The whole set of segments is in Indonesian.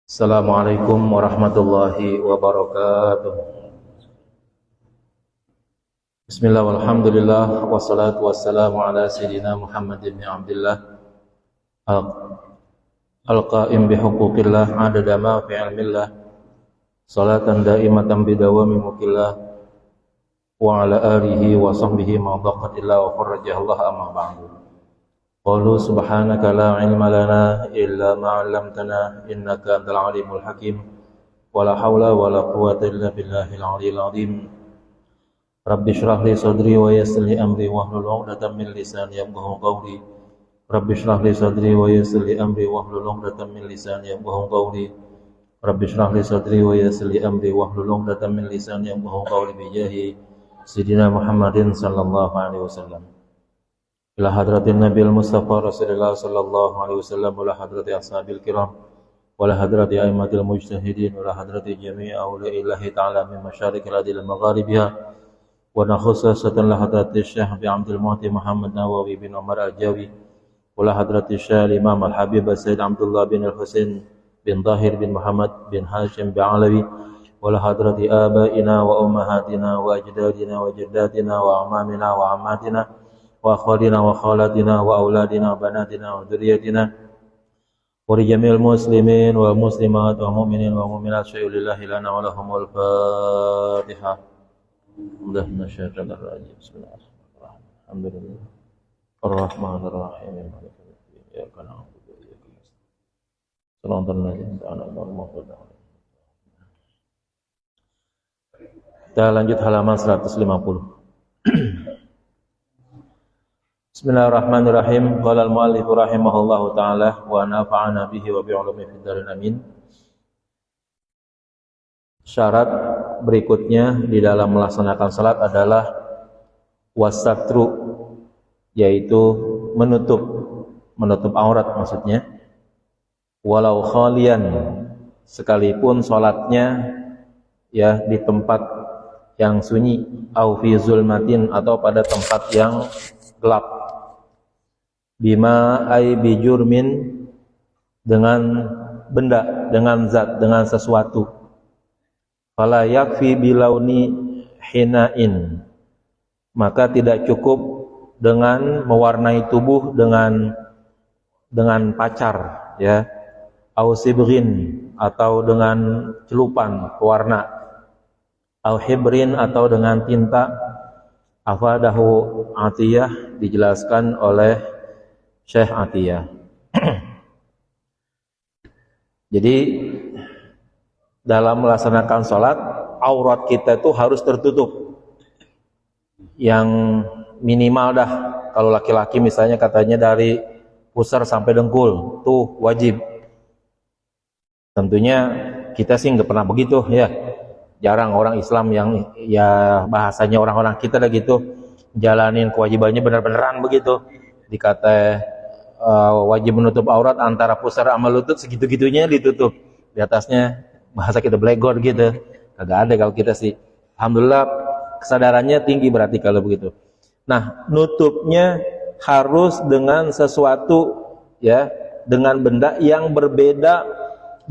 Assalamualaikum warahmatullahi wabarakatuh. Bismillah walhamdulillah wassalatu wassalamu ala sayyidina Muhammad ibn Abdullah al-qa'im bihuquqillah adada ma fi ilmillah salatan daimatan bidawami mukillah wa ala alihi wa sahbihi ma dhaqatillah wa farrajahallah amma ba'du. Qalu subhanaka la ilma lana illa ma 'allamtana innaka antal alimul hakim wa la haula wa la quwwata illa billahil aliyyil azim. Rabbi shrah li sadri wa yassir li amri wahlul 'uqdatam min lisani yafqahu qawli. Rabbi shrah li sadri wa yassir li amri wahlul 'uqdatam min lisani yafqahu qawli. Rabbi shrah li sadri wa yassir li amri wahlul 'uqdatam min lisani yafqahu qawli bi jahi sayyidina Muhammadin sallallahu alaihi wasallam. Ila hadratin Nabil Mustafa Rasulullah sallallahu alaihi wasallam wa la hadrati ashabil kiram wa la hadrati a'immatil mujtahidin wa la hadrati jami'i awliya'illahi ta'ala min masyariqil ardi wal magharibiha wa nakhususatan la hadrati Syekh bi Abdul Muhti Muhammad Nawawi bin Umar Al-Jawi wa la hadrati Syekh Imam Al-Habib Sayyid Abdullah bin Al-Husain bin Tahir bin Muhammad bin Hashim bin Alawi wa la hadrati abaina wa ummahatina wa ajdadina wa jaddatina wa amamina wa ammatina wa akhwalina wa khalatina wa auladina wa banatina wa dzurriyyatina wa rijamil muslimin wal muslimat wa mu'minin wa mu'minat syai'ulillahi lana wa lahumul fatihah. Alhamdulillah syaitanir rajim. Bismillahirrahmanirrahim. Alhamdulillah arrahmanir rahim maliki yaumiddin iyyaka na'budu wa iyyaka nasta'in shiratal ladzina an'amta 'alaihim. Kita lanjut halaman 150. Bismillahirrahmanirrahim. Qala al-mu'allif rahimahullahu ta'ala wa nafa'ana bihi wa bi'ulumihi fid dharin amin. Syarat berikutnya di dalam melaksanakan salat adalah wasatru, yaitu menutup aurat maksudnya. Walau khalian, sekalipun salatnya ya di tempat yang sunyi, au fi zulmatin, atau pada tempat yang gelap. Bima ay bijurmin, dengan benda, dengan zat, dengan sesuatu. Fala yakfi bilauni hinain, maka tidak cukup dengan mewarnai tubuh dengan pacar ya, au sibghin, atau dengan celupan pewarna, au hibrin, atau dengan tinta. Afadahu Atiyah, dijelaskan oleh Syekh Atiyah. Jadi dalam melaksanakan sholat, aurat kita itu harus tertutup. Yang minimal dah, kalau laki-laki misalnya katanya dari pusar sampai dengkul, tuh wajib. Tentunya kita sih nggak pernah begitu ya. Jarang orang Islam yang ya bahasanya orang-orang kita dah gitu jalanin kewajibannya benar-benaran begitu. Dikata wajib menutup aurat antara pusar sama lutut, segitu-gitunya ditutup. Di atasnya bahasa kita blegor gitu. Kagak ada kalau kita sih. Alhamdulillah kesadarannya tinggi berarti kalau begitu. Nah, nutupnya harus dengan sesuatu ya, dengan benda yang berbeda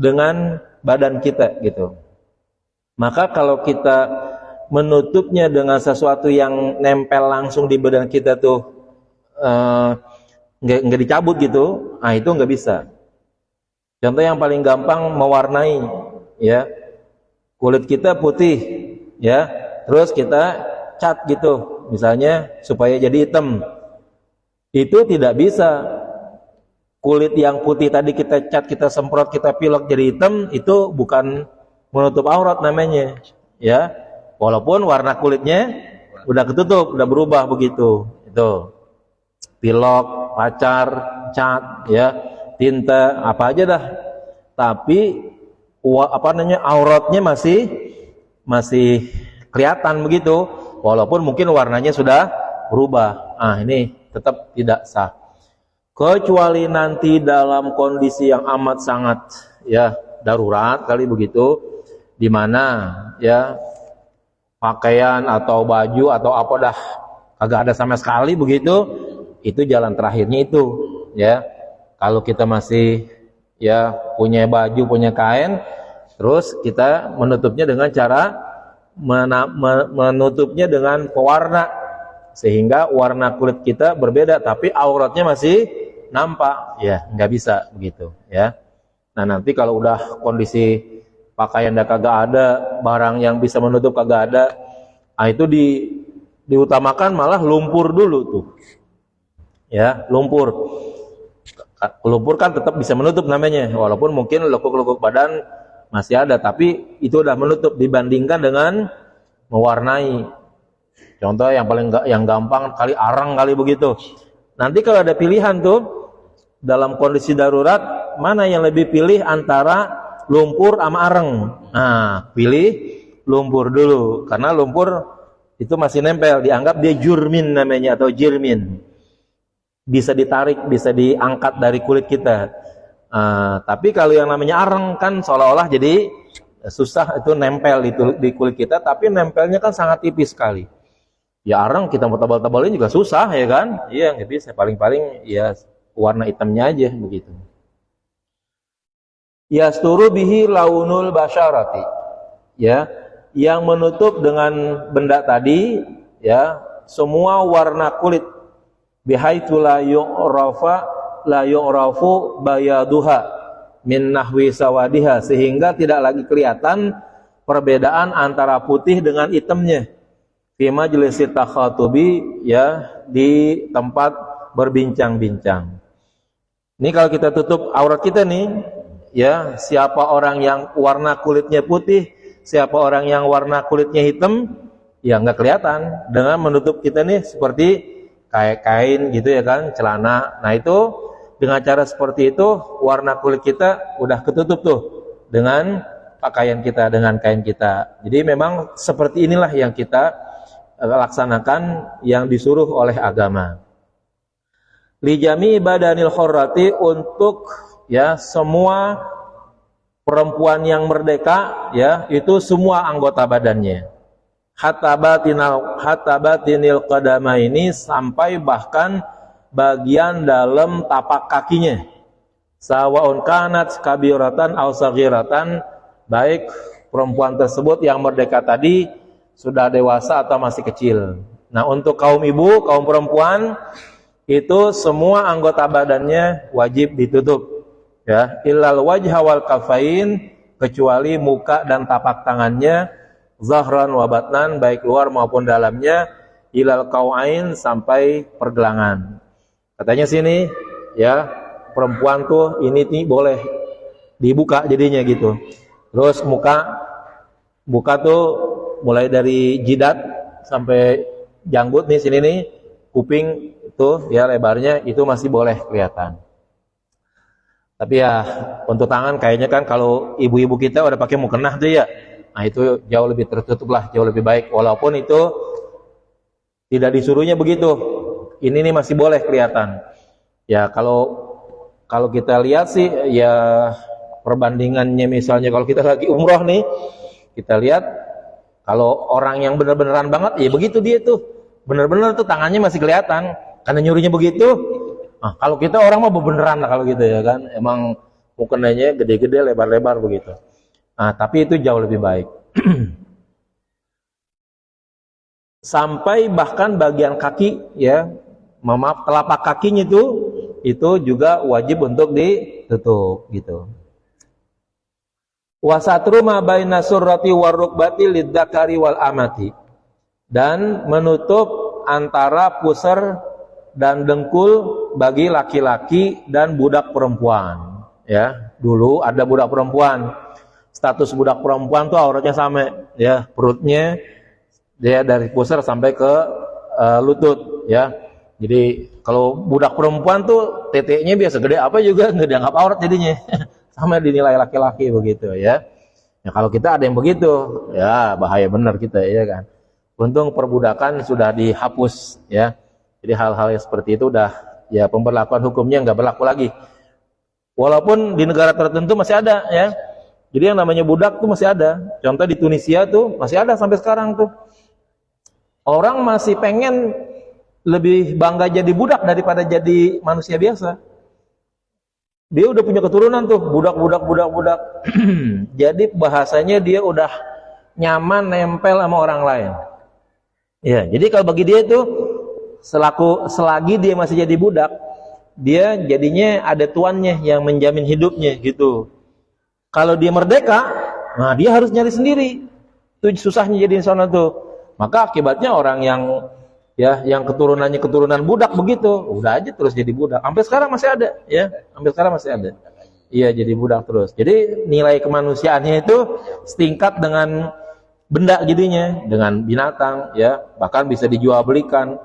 dengan badan kita gitu. Maka kalau kita menutupnya dengan sesuatu yang nempel langsung di badan kita tuh nggak dicabut gitu, nah itu nggak bisa. Contoh yang paling gampang, mewarnai ya, kulit kita putih ya, terus kita cat gitu misalnya supaya jadi hitam, itu tidak bisa. Kulit yang putih tadi kita cat, kita semprot, kita pilok jadi hitam, itu bukan menutup aurat namanya ya, walaupun warna kulitnya udah ketutup, udah berubah begitu. Itu pilok, pacar, cat ya, tinta, apa aja dah, tapi auratnya masih kelihatan begitu, walaupun mungkin warnanya sudah berubah. Ini tetap tidak sah, kecuali nanti dalam kondisi yang amat sangat ya darurat kali begitu, di mana ya pakaian atau baju atau apa dah kagak ada sama sekali begitu, itu jalan terakhirnya itu ya. Kalau kita masih ya punya baju, punya kain, terus kita menutupnya dengan cara menutupnya dengan pewarna sehingga warna kulit kita berbeda tapi auratnya masih nampak, ya nggak bisa begitu ya. Nah nanti kalau udah kondisi pakaian udah kagak ada, barang yang bisa menutup kagak ada, nah itu diutamakan malah lumpur dulu tuh ya. Lumpur kan tetap bisa menutup namanya, walaupun mungkin lekuk-lekuk badan masih ada, tapi itu udah menutup dibandingkan dengan mewarnai. Contoh yang gampang kali arang kali begitu. Nanti kalau ada pilihan tuh dalam kondisi darurat, mana yang lebih pilih antara lumpur sama arang? Nah, pilih lumpur dulu karena lumpur itu masih nempel, dianggap dia jurmin namanya atau jirmin. Bisa ditarik, bisa diangkat dari kulit kita. Tapi kalau yang namanya arang kan seolah-olah jadi susah itu nempel di kulit kita, tapi nempelnya kan sangat tipis sekali. Ya arang kita mau tebal-tebalin juga susah ya kan? Iya nggak bisa, paling-paling ya warna hitamnya aja begitu. Yasturu bihi launul basyarati. Ya, yang menutup dengan benda tadi ya semua warna kulit. Bihaitsu la yu'rafu bayaduha min nahwi sawadiha, sehingga tidak lagi kelihatan perbedaan antara putih dengan hitamnya. Fi majlisi takhatubi, ya di tempat berbincang-bincang. Ini kalau kita tutup aurat kita nih, ya siapa orang yang warna kulitnya putih, siapa orang yang warna kulitnya hitam, ya nggak kelihatan dengan menutup kita nih seperti kayak kain gitu ya kan, celana. Nah itu dengan cara seperti itu warna kulit kita udah ketutup tuh dengan pakaian kita, dengan kain kita. Jadi memang seperti inilah yang kita laksanakan yang disuruh oleh agama. Li jami badanil khurrati, untuk ya semua perempuan yang merdeka ya itu semua anggota badannya. Hatta batinil qadama, ini sampai bahkan bagian dalam tapak kakinya. Sawaun kanat kabiratan aw saghiratan, baik perempuan tersebut yang merdeka tadi sudah dewasa atau masih kecil. Nah, untuk kaum ibu, kaum perempuan itu semua anggota badannya wajib ditutup ya, illal wajha wal kafain, kecuali muka dan tapak tangannya, zahran wa batnan, baik luar maupun dalamnya, ilal kau'ain, sampai pergelangan. Katanya sini ya perempuan tuh ini nih boleh dibuka jadinya gitu. Terus buka tuh mulai dari jidat sampai janggut nih sini nih, kuping tuh ya lebarnya itu masih boleh kelihatan. Tapi ya untuk tangan kayaknya kan kalau ibu-ibu kita udah pakai mukena tuh ya, nah itu jauh lebih tertutup lah, jauh lebih baik. Walaupun itu tidak disuruhnya begitu, ini nih masih boleh kelihatan. Ya kalau kita lihat sih ya perbandingannya, misalnya kalau kita lagi umroh nih, kita lihat kalau orang yang benar-benaran banget ya begitu dia tuh, benar-benar tuh tangannya masih kelihatan karena nyuruhnya begitu. Nah, kalau kita orang mah beneran lah kalau gitu ya kan, emang mukenanya gede-gede, lebar-lebar begitu. Nah, tapi itu jauh lebih baik. Sampai bahkan bagian kaki ya, maaf, telapak kakinya itu juga wajib untuk ditutup gitu. Wa satru ma baina surrati warukbati lidzakari wal amati, dan menutup antara pusar dan dengkul bagi laki-laki dan budak perempuan. Ya, dulu ada budak perempuan. Status budak perempuan tuh auratnya sama, ya, perutnya dia dari pusar sampai ke lutut, ya. Jadi kalau budak perempuan tuh teteknya biasa gede apa juga nggak dianggap aurat jadinya. Sama dinilai laki-laki begitu ya. Ya kalau kita ada yang begitu, ya bahaya benar kita ya kan. Untung perbudakan sudah dihapus ya. Jadi hal-hal yang seperti itu udah ya pemberlakuan hukumnya nggak berlaku lagi. Walaupun di negara tertentu masih ada ya. Jadi yang namanya budak tuh masih ada. Contoh di Tunisia tuh masih ada sampai sekarang tuh. Orang masih pengen lebih bangga jadi budak daripada jadi manusia biasa. Dia udah punya keturunan tuh, budak. Jadi bahasanya dia udah nyaman nempel sama orang lain. Ya, jadi kalau bagi dia itu selagi dia masih jadi budak, dia jadinya ada tuannya yang menjamin hidupnya gitu. Kalau dia merdeka, nah dia harus nyari sendiri. Itu susahnya jadi sana tuh. Maka akibatnya orang yang keturunannya keturunan budak begitu, udah aja terus jadi budak. Sampai sekarang masih ada, ya. Sampai sekarang masih ada. Iya, jadi budak terus. Jadi nilai kemanusiaannya itu setingkat dengan benda jadinya, dengan binatang, ya. Bahkan bisa dijual belikan.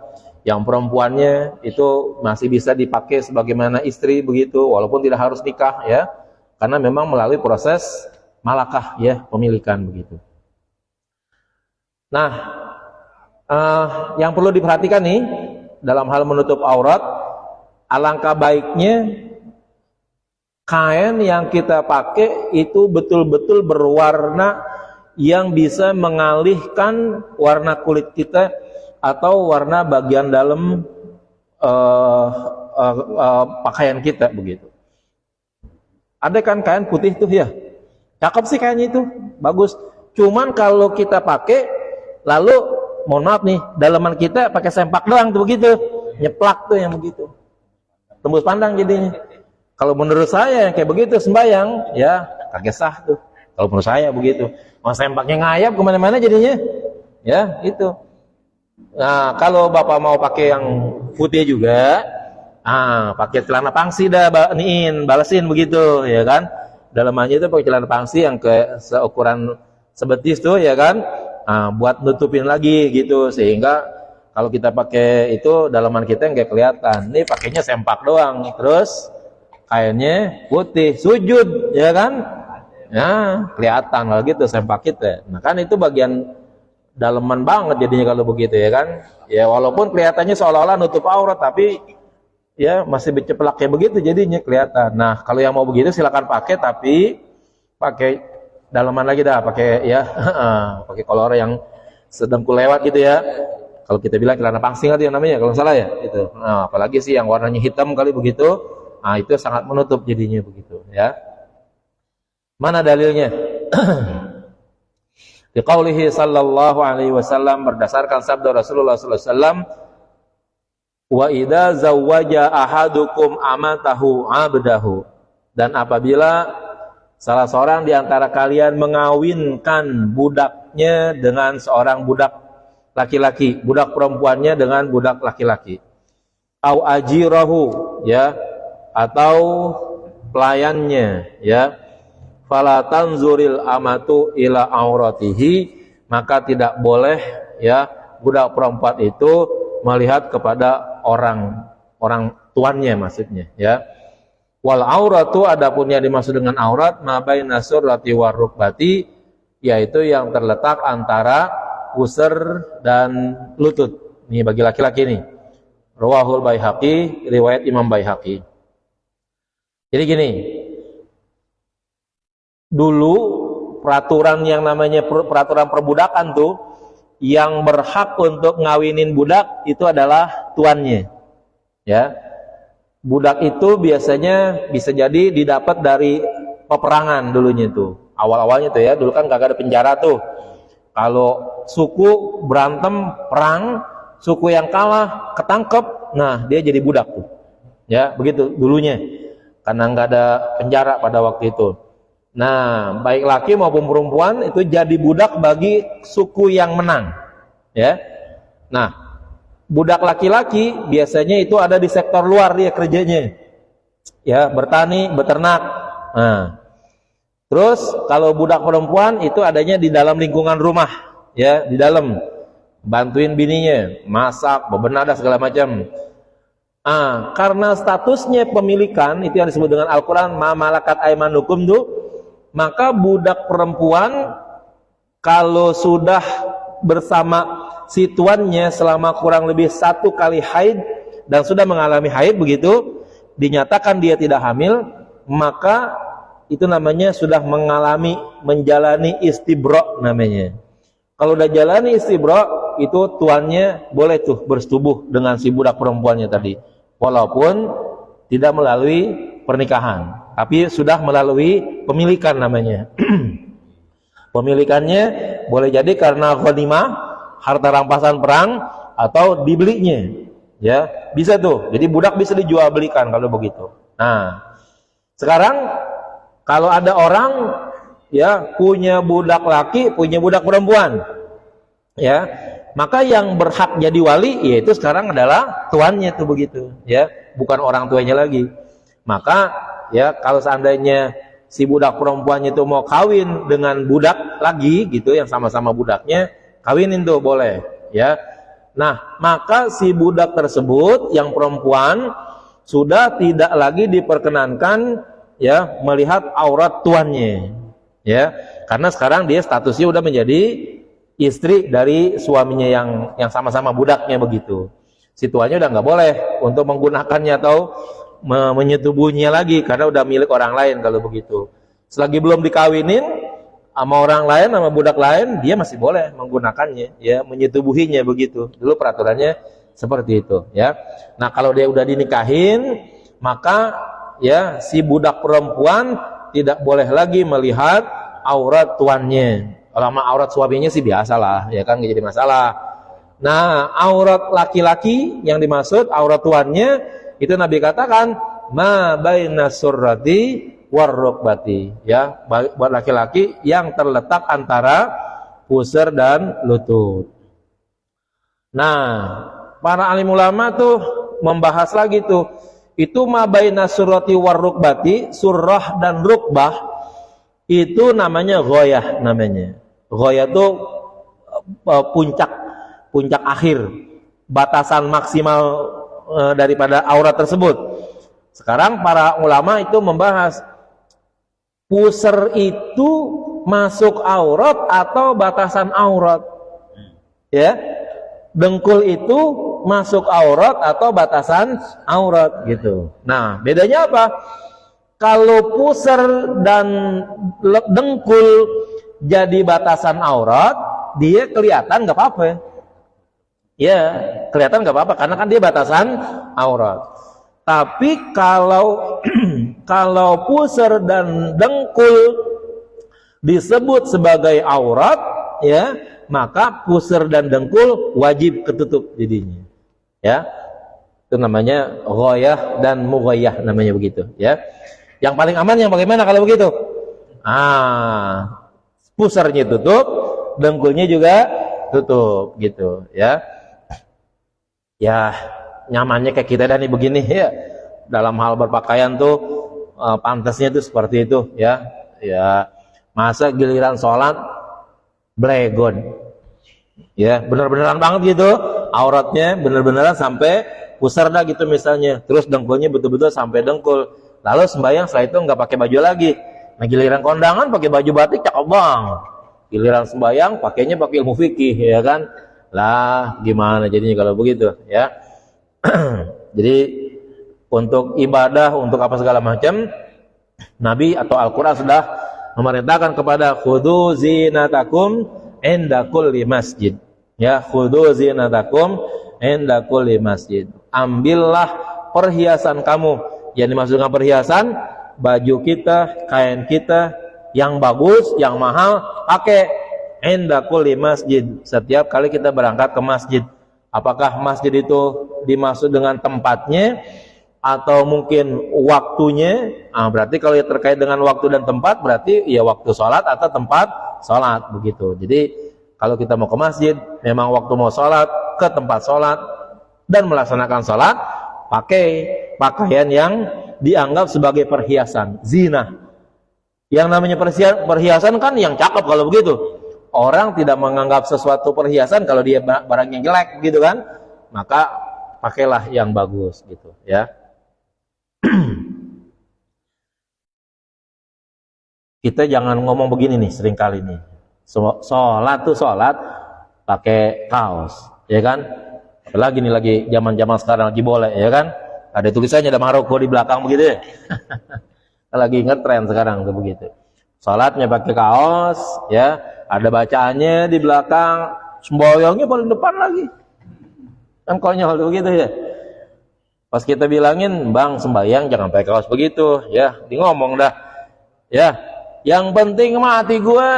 Yang perempuannya itu masih bisa dipakai sebagaimana istri begitu, walaupun tidak harus nikah, ya. Karena memang melalui proses malakah, ya, pemilikan begitu. Nah, yang perlu diperhatikan nih dalam hal menutup aurat, alangkah baiknya kain yang kita pakai itu betul-betul berwarna yang bisa mengalihkan warna kulit kita atau warna bagian dalam pakaian kita begitu. Ada kan kain putih tuh ya, cakep sih kainnya itu, bagus. Cuman kalau kita pakai lalu mohon maaf nih, dalaman kita pakai sempak doang tuh begitu, nyeplak tuh yang begitu, tembus pandang jadinya. Kalau menurut saya yang kayak begitu sembayang, ya kagak sah tuh. Kalau menurut saya begitu, mau sempaknya ngayap kemana-mana jadinya, ya itu. Nah kalau bapak mau pakai yang putih juga, pakai celana pangsi dah, balesin begitu, ya kan? Dalamannya itu pakai celana pangsi yang ke seukuran sebetis tuh, ya kan? Buat nutupin lagi gitu, sehingga kalau kita pakai itu dalaman kita nggak kelihatan. Ini pakainya sempak doang, terus kainnya putih, sujud, ya kan? Ya kelihatan kalau gitu sempak kita. Nah kan itu bagian dalaman banget jadinya kalau begitu, ya kan? Ya walaupun kelihatannya seolah-olah nutup aurat, tapi ya masih berceplak kayak begitu jadinya kelihatan. Nah kalau yang mau begitu silakan pakai, tapi pakai dalaman lagi dah, pakai ya pakai kolor yang sedengkul lewat gitu ya. Kalau kita bilang celana pangsing itu yang namanya kalau salah ya itu. Nah, apalagi sih yang warnanya hitam kali begitu, nah itu sangat menutup jadinya begitu ya. Mana dalilnya? Di qaulihi sallallahu alaihi wasallam, berdasarkan sabda Rasulullah sallallahu alaihi wasallam, wa idza zawwaja ahadukum amatahu abdahu, dan apabila salah seorang di antara kalian mengawinkan budaknya dengan seorang budak laki-laki, budak perempuannya dengan budak laki-laki, au ajirahu, ya, atau pelayannya, ya, fala tanzuril amatu ila auratihi, maka tidak boleh, ya, budak perempuan itu melihat kepada orang tuannya maksudnya, ya. Wal auratu, adapun yang dimaksud dengan aurat, ma baina surrati war rukbati, yaitu yang terletak antara pusar dan lutut. Ini bagi laki-laki nih. Rawahul Baihaqi, riwayat Imam Baihaqi. Jadi gini, dulu peraturan yang namanya peraturan perbudakan tuh, yang berhak untuk ngawinin budak itu adalah tuannya, ya. Budak itu biasanya bisa jadi didapat dari peperangan dulunya tuh, awal-awalnya tuh ya, dulu kan kagak ada penjara tuh. Kalau suku berantem perang, suku yang kalah ketangkep, nah dia jadi budak tuh, ya begitu dulunya, karena nggak ada penjara pada waktu itu. Nah baik laki maupun perempuan itu jadi budak bagi suku yang menang, ya. Nah budak laki-laki biasanya itu ada di sektor luar dia kerjanya, ya, bertani, beternak. Nah, terus kalau budak perempuan itu adanya di dalam lingkungan rumah, ya, di dalam bantuin bininya, masak, bebenah, segala macam. Karena statusnya pemilikan itu yang disebut dengan Al-Quran ma malakat aimanukum tuh, maka budak perempuan kalau sudah bersama si tuannya selama kurang lebih 1 kali haid dan sudah mengalami haid begitu, dinyatakan dia tidak hamil, maka itu namanya sudah menjalani istibra namanya. Kalau udah jalani istibra, itu tuannya boleh tuh bersetubuh dengan si budak perempuannya tadi, walaupun tidak melalui pernikahan, tapi sudah melalui pemilikan namanya. Pemilikannya boleh jadi karena ghanimah, harta rampasan perang, atau dibelinya. Ya, bisa tuh. Jadi budak bisa dijual belikan kalau begitu. Nah, sekarang kalau ada orang ya punya budak laki, punya budak perempuan, ya, maka yang berhak jadi wali yaitu sekarang adalah tuannya tuh begitu, ya, bukan orang tuanya lagi. Maka ya kalau seandainya si budak perempuannya itu mau kawin dengan budak lagi gitu yang sama-sama budaknya, kawinin tuh boleh, ya. Nah, maka si budak tersebut yang perempuan sudah tidak lagi diperkenankan ya melihat aurat tuannya, ya, karena sekarang dia statusnya udah menjadi istri dari suaminya yang sama-sama budaknya begitu. Si tuannya udah nggak boleh untuk menggunakannya atau menyetubuhnya lagi karena udah milik orang lain kalau begitu. Selagi belum dikawinin sama orang lain, sama budak lain, dia masih boleh menggunakannya, ya, menyetubuhinya begitu. Dulu peraturannya seperti itu, ya. Nah, kalau dia udah dinikahin, maka ya si budak perempuan tidak boleh lagi melihat aurat tuannya. Kalau aurat suaminya sih biasalah, ya kan, nggak jadi masalah. Nah, aurat laki-laki yang dimaksud aurat tuannya itu Nabi katakan ma baina surrati warrukbati, ya, buat laki-laki yang terletak antara pusar dan lutut. Nah, para alim ulama tuh membahas lagi tuh, itu ma baina surrati warrukbati, surrah dan rukbah itu namanya ghoyah namanya. Ghoyah itu puncak akhir, batasan maksimal daripada aurat tersebut. Sekarang para ulama itu membahas pusar itu masuk aurat atau batasan aurat, ya. Dengkul itu masuk aurat atau batasan aurat gitu. Nah, bedanya apa? Kalau pusar dan dengkul jadi batasan aurat, dia kelihatan nggak apa-apa. Ya, kelihatan nggak apa-apa karena kan dia batasan aurat. Tapi kalau kalau pusar dan dengkul disebut sebagai aurat, ya, maka pusar dan dengkul wajib ketutup jadinya. Ya. Itu namanya ghoyah dan mughayyah namanya begitu, ya. Yang paling aman yang bagaimana kalau begitu? Pusarnya tutup, dengkulnya juga tutup gitu, ya. Ya, nyamannya kayak kita dah nih begini, ya. Dalam hal berpakaian tuh pantasnya tuh seperti itu, ya. Ya, masa giliran sholat blegon, ya, bener-beneran banget gitu, auratnya bener-beneran sampai pusar dah gitu misalnya, terus dengkulnya betul-betul sampai dengkul, lalu sembahyang setelah itu nggak pakai baju lagi. Nah, giliran kondangan pakai baju batik cakep bang, giliran sembahyang pakainya pakai ilmu fikih, ya kan, lah gimana jadinya kalau begitu, ya. Jadi untuk ibadah, untuk apa segala macam, Nabi atau Al-Quran sudah memerintahkan kepada khudu zinatakum inda kulli masjid, ya, khudu zinatakum inda kulli masjid. Ambillah perhiasan kamu, yang dimaksudkan perhiasan, baju kita, kain kita yang bagus, yang mahal, pakai inda kulli masjid, setiap kali kita berangkat ke masjid. Apakah masjid itu dimaksud dengan tempatnya atau mungkin waktunya? Berarti kalau terkait dengan waktu dan tempat, berarti ya waktu sholat atau tempat sholat begitu. Jadi kalau kita mau ke masjid, memang waktu mau sholat, ke tempat sholat dan melaksanakan sholat, pakai pakaian yang dianggap sebagai perhiasan, zina. Yang namanya perhiasan kan yang cakep kalau begitu. Orang tidak menganggap sesuatu perhiasan kalau dia barang yang jelek gitu kan, maka pakailah yang bagus gitu, ya. Kita jangan ngomong begini nih seringkali nih, sholat tuh sholat pakai kaos, ya kan. Apalagi nih lagi zaman sekarang lagi boleh, ya kan, ada tulisannya ada Maroko di belakang begitu ya. Lagi ngetren sekarang tuh begitu, sholatnya pakai kaos, ya, ada bacaannya di belakang, semboyongnya paling depan lagi, kan konyol tuh begitu ya. Pas kita bilangin, "Bang, sembahyang jangan pakai kaos begitu." Ya, di ngomong dah. Ya, yang penting mah hati gue.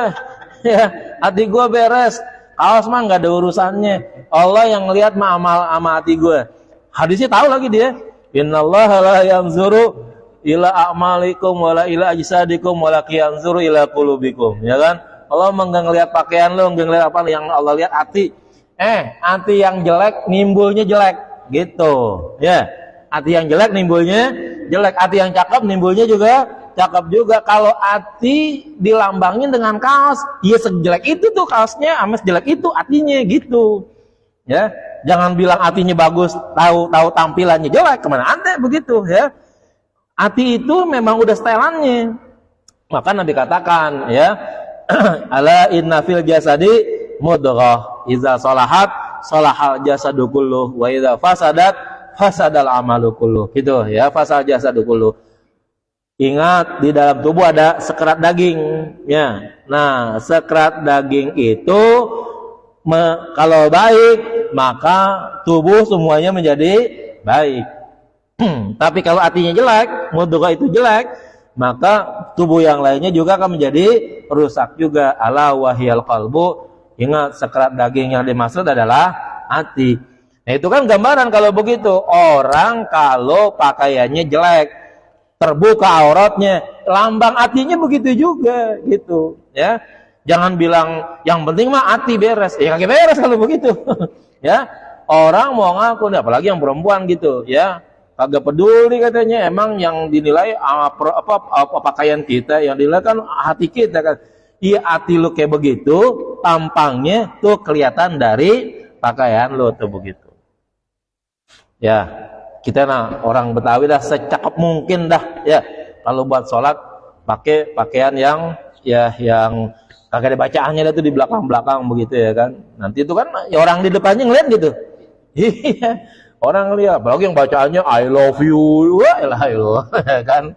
Ya, hati gue beres. Kaos mah nggak ada urusannya. Allah yang ngelihat mah amal sama hati gue. Hadisnya tahu lagi dia. Innallaha la yanzuru ila a'malikum wala ila ajsadikum walakin yanzuru ila qulubikum. Ya kan? Allah enggak ngelihat pakaian lu, enggak ngelihat apa yang Allah lihat hati. Hati yang jelek nimbulnya jelek gitu. Ya. Hati yang jelek nimbulnya jelek, hati yang cakep nimbulnya juga cakep juga. Kalau hati dilambangin dengan kaos, ya sejelek itu tuh kaosnya, sama sejelek itu hatinya gitu. Ya, jangan bilang hatinya bagus, tahu tampilannya jelek, kemana ada begitu ya. Hati itu memang udah setelannya. Maka Nabi katakan ya, ala inna fil jasadi mudghah, iza salahat salahal jasadu kulluh wa iza fasadat fasadal amalu kulluh. Gitu ya, fasal jasadu kulluh. Ingat, di dalam tubuh ada sekerat daging ya. Nah, sekerat daging itu kalau baik, maka tubuh semuanya menjadi baik. Tapi kalau hatinya jelek, mudghah itu jelek, maka tubuh yang lainnya juga akan menjadi rusak juga. Ala wahyal qalbu. Ingat, sekerat daging yang dimaksud adalah hati. Nah, itu kan gambaran kalau begitu. Orang kalau pakaiannya jelek, terbuka auratnya, lambang hatinya begitu juga gitu ya. Jangan bilang yang penting mah hati beres. Ya kagak beres kalau begitu. Ya. Orang mau ngaku, apalagi yang perempuan gitu ya. Kagak peduli katanya, emang yang dinilai apa pakaian kita, yang dinilai kan hati kita kan. Iya, hati lu kayak begitu, tampangnya tuh kelihatan dari pakaian lu tuh begitu. Ya, kita orang Betawi dah secakap mungkin dah ya. Kalau buat sholat pakai pakaian yang kagak ada bacaannya dah tuh di belakang-belakang begitu ya kan. Nanti itu kan ya orang di depannya ngeliat gitu. Iya, orang ngeliat, apalagi yang bacaannya I love you, wah ya kan.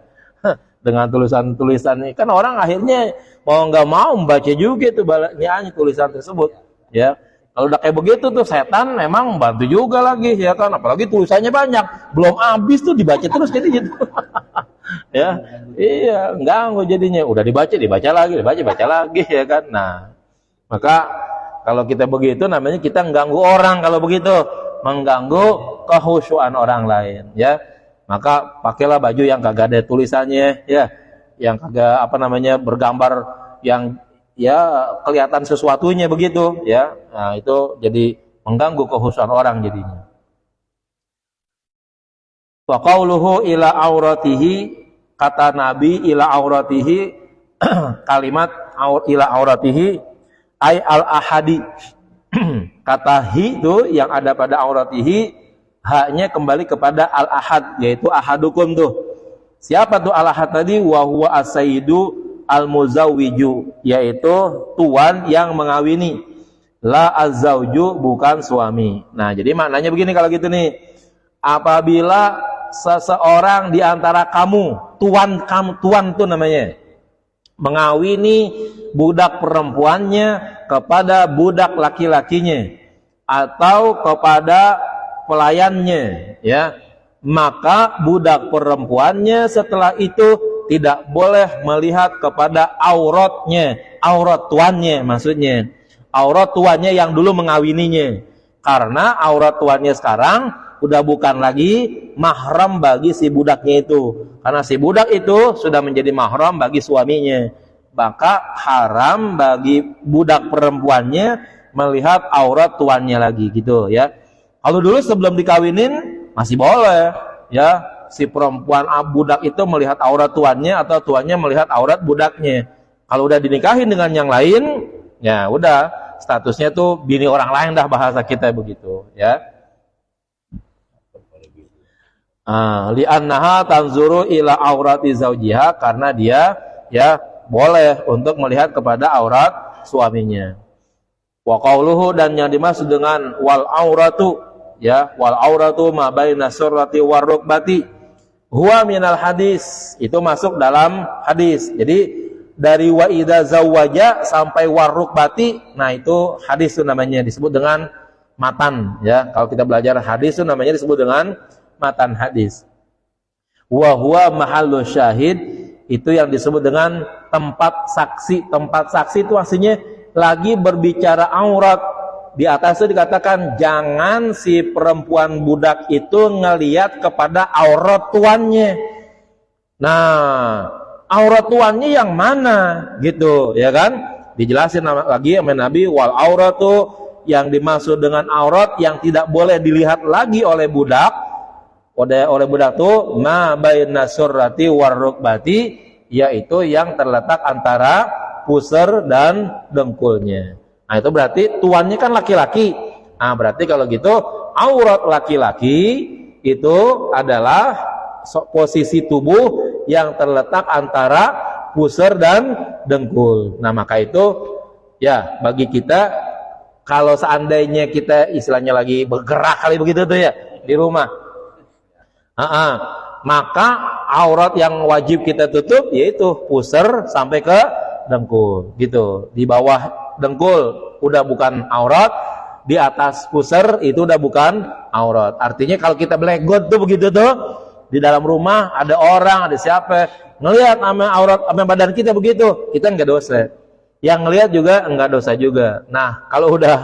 Dengan tulisan-tulisan ini kan orang akhirnya mau nggak mau membaca juga tuh nyanyi tulisan tersebut ya. Kalau udah kayak begitu tuh setan memang bantu juga lagi ya kan, apalagi tulisannya banyak, belum habis tuh dibaca terus jadi gitu. Ya, iya, ganggu jadinya. Udah dibaca lagi ya kan. Nah, maka kalau kita begitu namanya kita mengganggu orang kalau begitu, mengganggu kehusyuan orang lain ya. Maka pakailah baju yang kagak ada tulisannya ya, yang kagak bergambar yang ya kelihatan sesuatunya begitu ya. Nah, itu jadi mengganggu kehusuan orang jadinya. Wa qauluhu ila auratihi, kata Nabi ila auratihi, kalimat ila auratihi ay al ahadi. Kata hi itu yang ada pada auratihi, haknya kembali kepada al ahad, yaitu ahadukum tuh. Siapa tuh al ahad tadi? Wa huwa as-sayyidu al-muzawwiju, yaitu tuan yang mengawini. La az-zawju, bukan suami. Nah, jadi maknanya begini kalau gitu nih. Apabila seseorang di antara kamu, tuan tuh namanya, mengawini budak perempuannya kepada budak laki-lakinya atau kepada pelayannya, ya, maka budak perempuannya setelah itu tidak boleh melihat kepada auratnya, aurat tuannya maksudnya, aurat tuannya yang dulu mengawininya, karena aurat tuannya sekarang udah bukan lagi mahram bagi si budaknya itu, karena si budak itu sudah menjadi mahram bagi suaminya, maka haram bagi budak perempuannya melihat aurat tuannya lagi gitu ya. Kalau dulu sebelum dikawinin masih boleh ya, si perempuan budak itu melihat aurat tuannya atau tuannya melihat aurat budaknya. Kalau udah dinikahin dengan yang lain, ya udah statusnya tuh bini orang lain dah, bahasa kita begitu ya. Li'annaha tanzuru ila aurati zaujiha, karena dia ya boleh untuk melihat kepada aurat suaminya. Wa qauluhu, dan yang dimaksud dengan wal auratu ya, wal auratu ma baina surrati war rukbati huwa minal hadis, itu masuk dalam hadis. Jadi dari wa idza zawwaja sampai war rukbati, nah itu hadis itu namanya, disebut dengan matan ya. Kalau kita belajar hadis itu namanya disebut dengan matan hadis. Wa huwa mahallu syahid, itu yang disebut dengan tempat saksi. Tempat saksi itu artinya lagi berbicara aurat. Di atas itu dikatakan jangan si perempuan budak itu ngelihat kepada aurat tuannya. Nah, aurat tuannya yang mana gitu, ya kan? Dijelasin lagi sama Nabi, wal auratu, yang dimaksud dengan aurat yang tidak boleh dilihat lagi oleh budak. Oleh budak itu ma baina surrati war rukbati, yaitu yang terletak antara pusar dan dengkulnya. Nah, itu berarti tuannya kan laki-laki. Nah, berarti kalau gitu aurat laki-laki itu adalah posisi tubuh yang terletak antara pusar dan dengkul. Nah, maka itu ya bagi kita, kalau seandainya kita istilahnya lagi bergerak kali begitu tuh ya di rumah, maka aurat yang wajib kita tutup yaitu pusar sampai ke dengkul gitu. Di bawah dengkul udah bukan aurat, di atas pusar itu udah bukan aurat. Artinya kalau kita belegot tuh begitu tuh di dalam rumah, ada orang, ada siapa ngelihat sama aurat sama badan kita begitu, kita enggak dosa. Yang ngelihat juga enggak dosa juga. Nah, kalau udah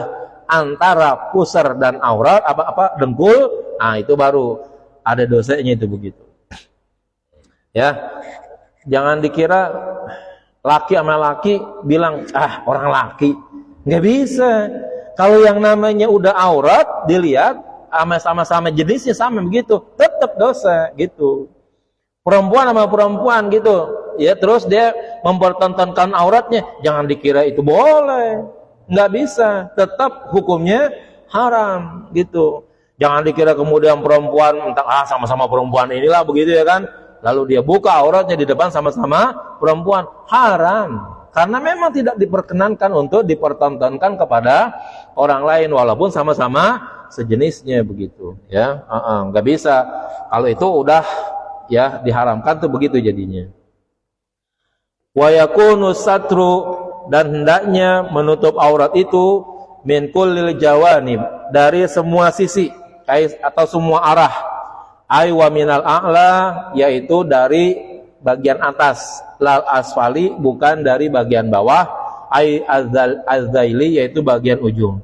antara pusar dan aurat apa dengkul, nah itu baru ada dosanya itu begitu. Ya. Jangan dikira laki sama laki bilang orang laki. Enggak bisa. Kalau yang namanya udah aurat dilihat sama-sama jenisnya sama begitu, tetap dosa gitu. Perempuan sama perempuan gitu, ya terus dia mempertontonkan auratnya, jangan dikira itu boleh, nggak bisa, tetap hukumnya haram gitu. Jangan dikira kemudian perempuan entah sama-sama perempuan inilah begitu ya kan, lalu dia buka auratnya di depan sama-sama perempuan, haram. Karena memang tidak diperkenankan untuk dipertontonkan kepada orang lain walaupun sama-sama sejenisnya begitu ya. Nggak bisa. Kalau itu udah ya diharamkan tuh begitu jadinya. Wa yakunu satru, dan hendaknya menutup aurat itu min kullil jawanib, dari semua sisi atau semua arah. Ay wa minal a'la, yaitu dari bagian atas, lal asfali, bukan dari bagian bawah, ay azzaili, yaitu bagian ujung.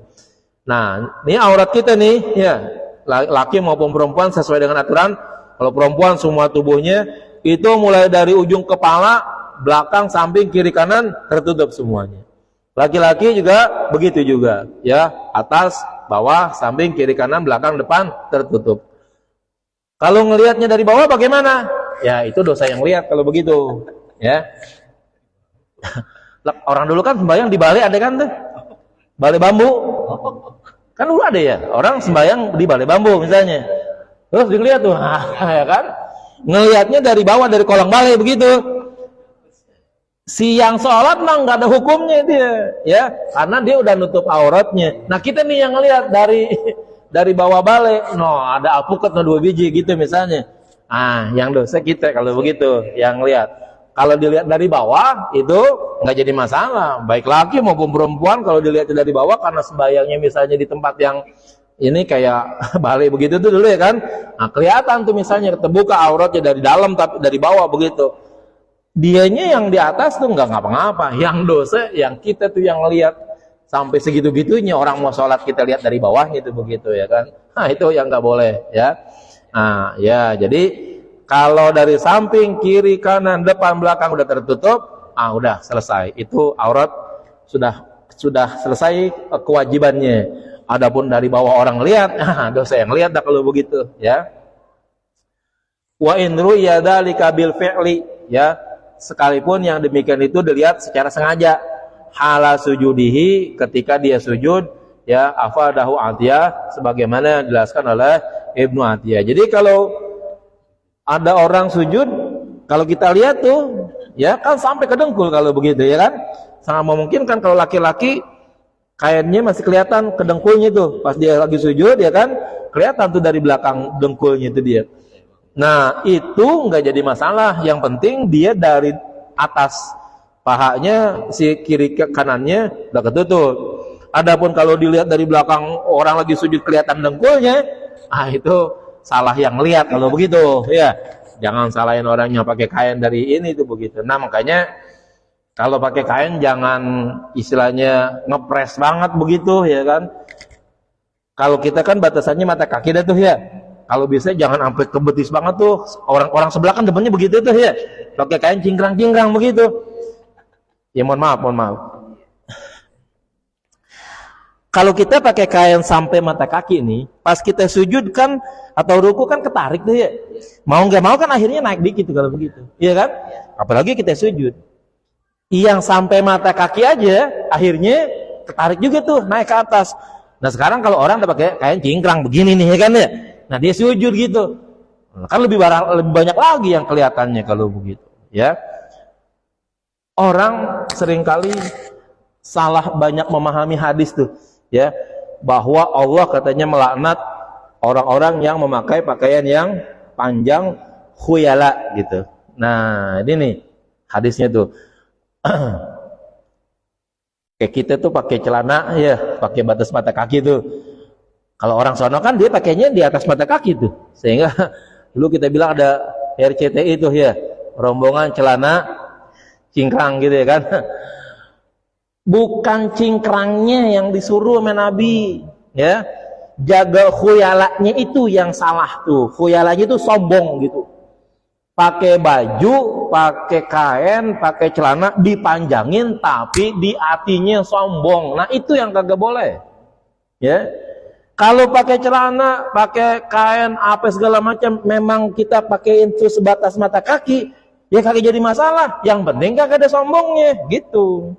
Nah, ini aurat kita nih ya, laki maupun perempuan sesuai dengan aturan. Kalau perempuan semua tubuhnya itu mulai dari ujung kepala, belakang, samping, kiri, kanan tertutup semuanya. Laki-laki juga begitu juga, ya, atas, bawah, samping, kiri, kanan, belakang, depan tertutup. Kalau ngelihatnya dari bawah bagaimana? Ya, itu dosa yang lihat kalau begitu, ya. Orang dulu kan sembahyang di balai ada kan tuh? Balai bambu. Kan dulu ada ya, orang sembahyang di balai bambu misalnya. Terus dilihat tuh, ya kan? Ngelihatnya dari bawah, dari kolong balai begitu. Si yang sholat mah nggak ada hukumnya dia, ya, karena dia udah nutup auratnya. Nah kita nih yang ngelihat dari bawah balai, ada alpukat 2 biji gitu misalnya. Yang dosa kita kalau begitu, yang lihat. Kalau dilihat dari bawah itu nggak jadi masalah, baik laki maupun perempuan. Kalau dilihat dari bawah karena sembayangnya misalnya di tempat yang ini kayak balai begitu tuh dulu ya kan, kelihatan tuh misalnya terbuka auratnya dari dalam tapi dari bawah begitu. Dianya yang di atas tuh nggak ngapa-ngapa, yang dosa yang kita tuh yang lihat sampai segitu-gitunya. Orang mau sholat kita lihat dari bawahnya itu begitu ya kan. Itu yang nggak boleh ya. Ya jadi kalau dari samping, kiri, kanan, depan, belakang udah tertutup, udah selesai. Itu aurat sudah selesai kewajibannya. Adapun dari bawah orang lihat, dosa yang lihat dah kalau begitu, ya. Wa in ru'ya dzalika bil fi'li, ya. Sekalipun yang demikian itu dilihat secara sengaja. Hala sujudihi, ketika dia sujud, ya, afadahu Atiyah, sebagaimana dijelaskan oleh Ibnu Atiyah. Jadi kalau ada orang sujud, kalau kita lihat tuh, ya kan sampai ke dengkul kalau begitu, ya kan? Sangat memungkinkan kalau laki-laki kainnya masih kelihatan ke dengkulnya tuh, pas dia lagi sujud, ya kan? Kelihatan tuh dari belakang dengkulnya itu dia. Nah, itu nggak jadi masalah. Yang penting dia dari atas pahanya, si kiri ke kanannya udah ketutup. Adapun kalau dilihat dari belakang orang lagi sujud kelihatan dengkulnya, itu salah yang lihat kalau begitu, ya. Jangan salahin orang yang pakai kain dari ini tuh begitu. Nah, makanya kalau pakai kain jangan istilahnya ngepres banget begitu, ya kan. Kalau kita kan batasannya mata kaki dah tuh ya. Kalau bisa jangan sampai ke betis banget tuh. Orang-orang sebelah kan depannya begitu tuh ya. Pakai kain cingkrang-cingkrang begitu. Ya mohon maaf. Kalau kita pakai kain sampai mata kaki nih, pas kita sujud kan atau ruku kan ketarik tuh ya. Mau nggak mau kan akhirnya naik dikit tuh kalau begitu. Iya kan? Apalagi kita sujud. Yang sampai mata kaki aja akhirnya ketarik juga tuh naik ke atas. Nah, sekarang kalau orang udah pakai kain cingkrang begini nih ya kan ya. Nah, dia sujud gitu. Nah, kan lebih banyak lagi yang kelihatannya kalau begitu, ya. Orang seringkali salah banyak memahami hadis tuh, ya, bahwa Allah katanya melaknat orang-orang yang memakai pakaian yang panjang khuyala gitu. Nah, ini nih hadisnya tuh. Kayak kita tuh pakai celana ya, pakai batas mata kaki tuh. Kalau orang sono kan dia pakainya di atas mata kaki tuh. Sehingga dulu kita bilang ada RCTI tuh ya, rombongan celana cingkrang gitu ya kan. Bukan cingkrangnya yang disuruh sama Nabi, ya. Jaga khuyalanya itu yang salah tuh. Khuyalanya itu sombong gitu. Pakai baju, pakai kain, pakai celana dipanjangin tapi di hatinya sombong. Nah, itu yang kagak boleh. Ya. Kalau pakai celana, pakai kain, apa segala macam, memang kita pakai itu sebatas mata kaki, ya kagak jadi masalah. Yang penting kagak ada sombongnya, gitu.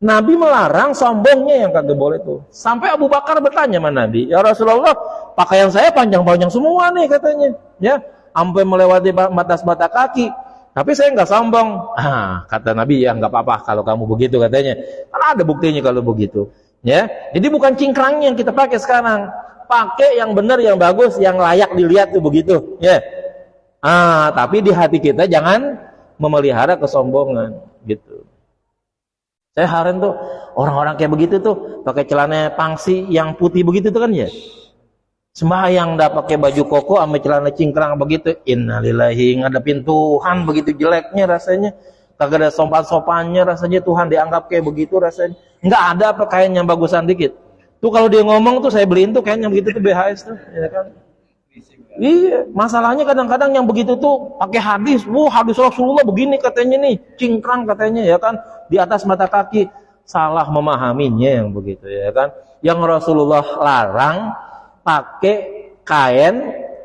Nabi melarang sombongnya yang kagak boleh tuh. Sampai Abu Bakar bertanya sama Nabi, ya Rasulullah, pakaian saya panjang-panjang semua nih katanya, ya, sampai melewati batas mata kaki. Tapi saya nggak sombong. Kata Nabi, ya nggak apa-apa kalau kamu begitu katanya. Karena ada buktinya kalau begitu. Ya, jadi bukan cingkrangnya yang kita pakai sekarang, pakai yang benar, yang bagus, yang layak dilihat tuh begitu. Ya, tapi di hati kita jangan memelihara kesombongan, gitu. Saya heran tuh orang-orang kayak begitu tuh, pakai celana pangsi yang putih begitu tuh kan ya. Sembahyang dah pakai baju koko sama celana cingkrang begitu. Innalillahi, ngadepin Tuhan begitu jeleknya rasanya. Kagak ada sopan-sopannya rasanya, Tuhan dianggap kayak begitu rasanya. Enggak ada apa kain yang bagusan dikit. Tuh kalau dia ngomong tuh saya beliin tuh kain yang begitu tuh BHS tuh, ya kan. Iya, masalahnya kadang-kadang yang begitu tuh pakai hadis. Hadis Rasulullah begini katanya nih, cingkrang katanya ya kan, di atas mata kaki. Salah memahaminya yang begitu ya kan. Yang Rasulullah larang pakai kain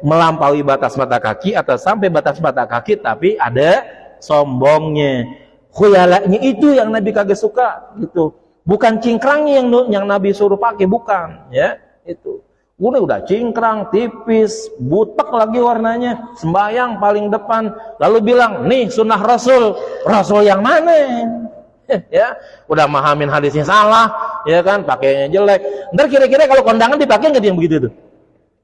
melampaui batas mata kaki atau sampai batas mata kaki tapi ada sombongnya. Khuyalanya itu yang Nabi kagak suka gitu. Bukan cingkrangnya yang Nabi suruh pakai, bukan, ya. Itu. Udah cingkrang, tipis, butek lagi warnanya, sembahyang paling depan, lalu bilang, "Nih sunnah Rasul." Rasul yang mana? Ya, udah mahamin hadisnya salah, ya kan, pakainya jelek. Ntar kira-kira kalau kondangan dipakai nggak dia yang begitu tuh?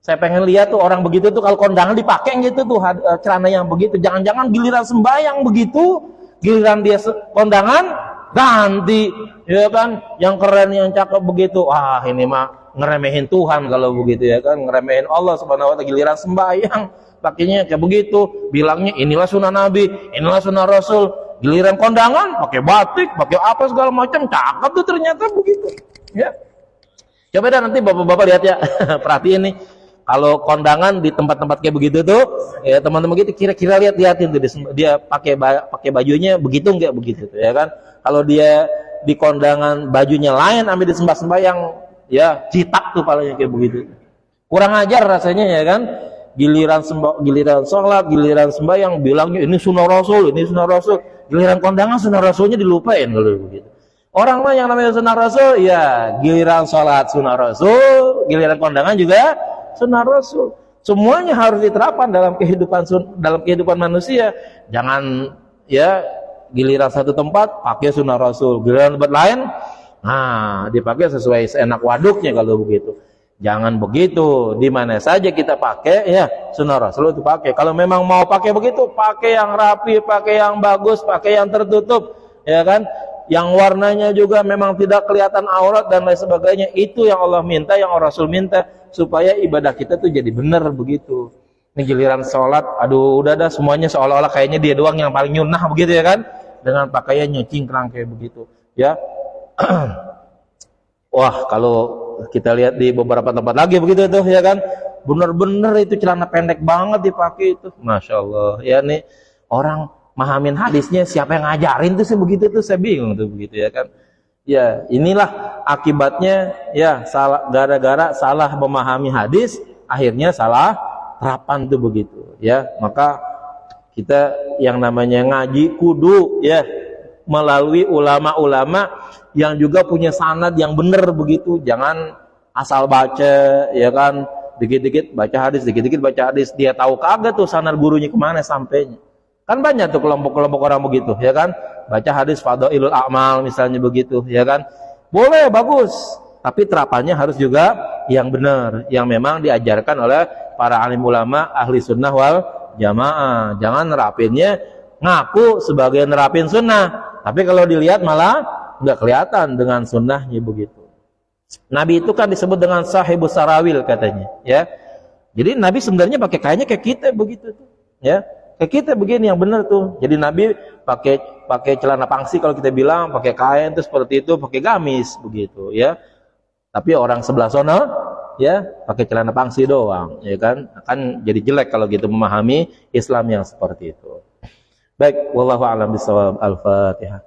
Saya pengen lihat tuh orang begitu tuh kalau kondangan dipakai gitu tuh celana yang begitu. Jangan-jangan giliran sembahyang begitu, giliran dia kondangan ganti, ya kan, yang keren, yang cakep begitu. Ini mah ngeremehin Tuhan kalau begitu ya kan, ngeremehin Allah Subhanahu wa taala. Giliran sembahyang pakainya kayak begitu, bilangnya inilah sunnah Nabi, inilah sunnah Rasul. Giliran kondangan pakai batik, pakai apa segala macam, cakep tuh ternyata begitu. Ya. Coba dah nanti bapak-bapak lihat ya, perhatiin nih. Kalau kondangan di tempat-tempat kayak begitu tuh, ya teman-teman gitu kira-kira lihatin tuh dia pakai bajunya begitu enggak begitu tuh, ya kan? Kalau dia di kondangan bajunya lain ambil disembah-sembah yang ya citak tuh palanya kayak begitu. Kurang ajar rasanya ya kan? Giliran sholat, giliran sembahyang bilangnya ini sunnah Rasul, ini sunnah Rasul. Giliran kondangan sunnah Rasulnya dilupain kalau begitu. Orang mah yang namanya sunnah Rasul ya giliran sholat sunnah Rasul, giliran kondangan juga sunnah Rasul. Semuanya harus diterapkan dalam kehidupan manusia. Jangan ya giliran satu tempat pakai sunnah Rasul, giliran tempat lain dipakai sesuai seenak waduknya kalau begitu. Jangan begitu, di mana saja kita pakai ya sunnah Rasul itu pakai. Kalau memang mau pakai begitu, pakai yang rapi, pakai yang bagus, pakai yang tertutup, ya kan? Yang warnanya juga memang tidak kelihatan aurat dan lain sebagainya. Itu yang Allah minta, yang Rasul minta supaya ibadah kita tuh jadi benar begitu. Ini giliran sholat, aduh udah dah semuanya seolah-olah kayaknya dia doang yang paling nyunah begitu ya kan, dengan pakaiannya cingkrang kayak begitu ya. Wah, kalau kita lihat di beberapa tempat lagi begitu tuh ya kan, bener-bener itu celana pendek banget dipakai itu, masya Allah ya. Nih orang mahamin hadisnya siapa yang ngajarin tuh sih begitu tuh, saya bingung tuh begitu ya kan. Ya inilah akibatnya ya, salah, gara-gara salah memahami hadis akhirnya salah terapan tuh begitu ya. Maka kita yang namanya ngaji kudu ya melalui ulama-ulama yang juga punya sanad yang benar begitu. Jangan asal baca ya kan, dikit-dikit baca hadis, dikit-dikit baca hadis, dia tahu kagak tuh sanad gurunya kemana sampainya. Kan banyak tuh kelompok-kelompok orang begitu ya kan, baca hadis fadhailul a'mal misalnya begitu ya kan, boleh bagus, tapi terapannya harus juga yang benar, yang memang diajarkan oleh para alim ulama ahli sunnah wal jamaah. Jangan nerapinnya ngaku sebagai nerapin sunnah, tapi kalau dilihat malah nggak kelihatan dengan sunnahnya begitu. Nabi itu kan disebut dengan sahibus sarawil katanya ya. Jadi Nabi sebenarnya pakai kainnya kayak kita begitu tuh ya, kayak kita begini yang benar tuh. Jadi Nabi pakai celana pangsi kalau kita bilang, pakai kain tuh seperti itu, pakai gamis begitu ya. Tapi orang sebelah sana ya pakai celana pangsi doang ya kan, akan jadi jelek kalau gitu memahami Islam yang seperti itu. Baik, wallahu a'lam bishawab. Al-Fatihah.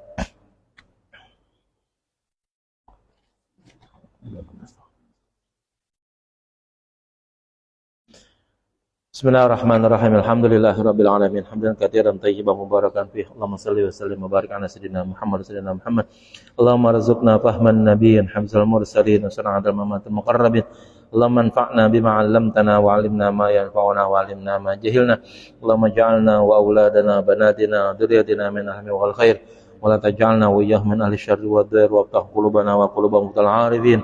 Bismillahirrahmanirrahim. Alhamdulillahirabbil alamin. Hamdan katsiran thayyiban mubarakan fih. Allahumma shalli wa sallim wa barik ala sayyidina Muhammad sayyidina Muhammad. Allahumma rzuqna fahman nabiyyin hamzal mursalin wa sana'atal mamatil muqarrabin. Allahumma anfa'na bima 'allamtana wa 'allimna ma yanfa'una wa 'allimna ma jahilna. Allahumma ij'alna wa auladana banatina dzurriyyatina min ahli wal khair wa la taj'alna wa iyyahum min ahli syarri wad dhair wa ftah qulubana wa quluba mutal 'arifin.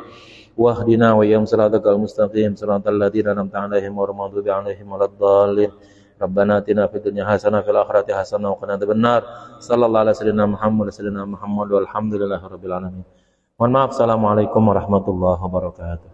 Wahdina wa iyyahum siratal mustaqim siratal ladzina an'amta 'alaihim ghairil maghdubi 'alaihim waladdallin. Rabbana atina fid dunya hasanah fil akhirati hasanah wa qina adzabannar. Sallallahu alaihi wasallam Muhammad walhamdulillahirabbil alamin. Mohon maaf. Assalamualaikum warahmatullahi wabarakatuh.